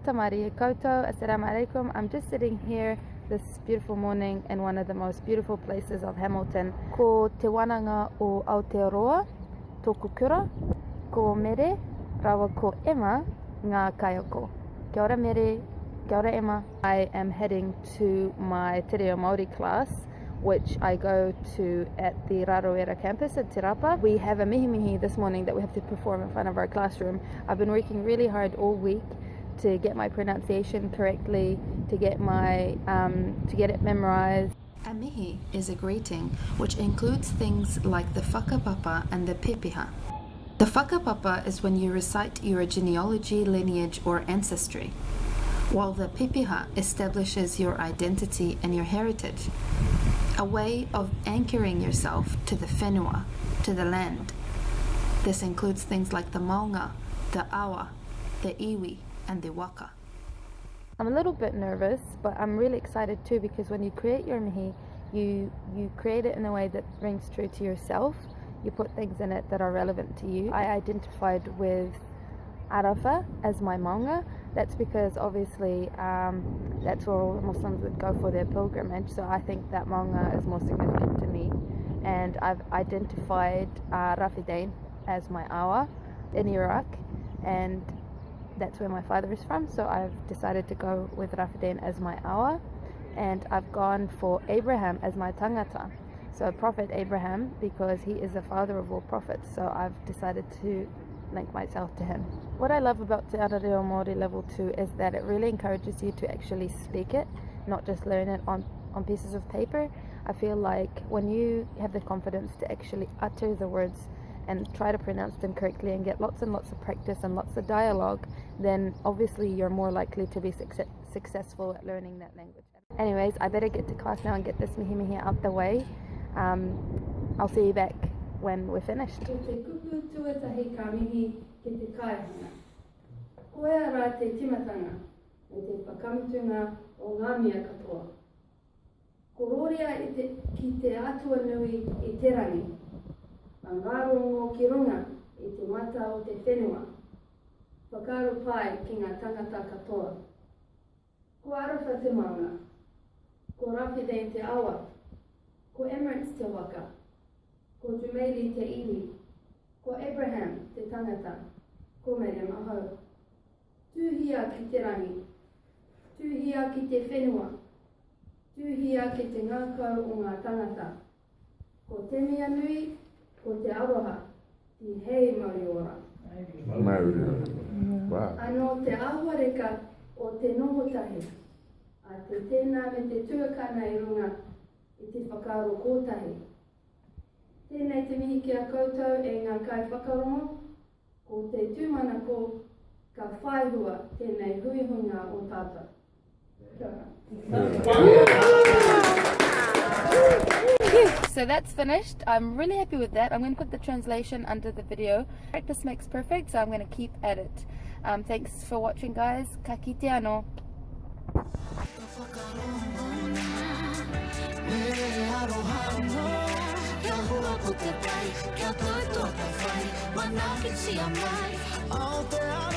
Tata Mari koutou, assalamu alaikum. I'm just sitting here this beautiful morning in one of the most beautiful places of Hamilton. Ko te Wananga o Aotearoa, tōku kura, ko mere, rawa ko Emma, ngā kaioko. Kia ora mere, kia ora Emma. I am heading to my Te Reo Māori class, which I go to at the Raroera campus at Te Rapa. We have a mihimihi this morning that we have to perform in front of our classroom. I've been working really hard all week to get my pronunciation correctly, to get it memorized. A mihi is a greeting which includes things like the Whakapapa and the Pepeha. The Whakapapa is when you recite your genealogy, lineage or ancestry, while the Pepeha establishes your identity and your heritage, a way of anchoring yourself to the whenua, to the land. This includes things like the maunga, the awa, the iwi, and the waka. I'm a little bit nervous, but I'm really excited too, because when you create your mihi, you create it in a way that rings true to yourself. You put things in it that are relevant to you. I identified with Arafa as my maunga. That's because obviously that's where all Muslims would go for their pilgrimage, so I think that maunga is more significant to me. And I've identified Rafidain as my awa in Iraq, and that's where my father is from, so I've decided to go with Rafidain as my awa. And I've gone for Abraham as my tangata, so Prophet Abraham, because he is the father of all prophets, so I've decided to link myself to him. What I love about Te Reo Māori Level 2 is that it really encourages you to actually speak it, not just learn it on pieces of paper. I feel like when you have the confidence to actually utter the words and try to pronounce them correctly and get lots and lots of practice and lots of dialogue, then obviously you're more likely to be successful at learning that language. Anyways, I better get to class now and get this mihimihi out the way. I'll see you back when we're finished. Ko te kupu tuatahi ka mihi ki te kaihanga. Koea rā te timatanga e te whakamutunga o ngā mea katoa. Ko roria ki te atua nui i te rangi. A ngārongo ki runga i te mata o te whenua. Whakaro pai ki ngā tangata katoa. Ko Arafa te maunga. Ko Rafidain te awa. Ko Emirates te waka. Ko Jumeili te iwi, ko Abraham te tangata, ko Mariam ahau. Tūhia ki te rangi, tūhia ki te whenua, tūhia ki te ngākau o ngā tangata. Ko te mea nui, ko te aroha, i hei Maoriora. Maoridom. Wow. Anō te ahuareka o te nohotahi, a te tēnā me te tuakana i runga i te whakaaro kōtahi. Tēnei te mihi ki a koutou e ngā kai whakarongo, ko te tūmana ko ka whaihua tēnei huihunga o tātou. So that's finished. I'm really happy with that. I'm going to put the translation under the video. Practice makes perfect, so I'm going to keep at it. Thanks for watching, guys. Ka kite anō. Aotearoa,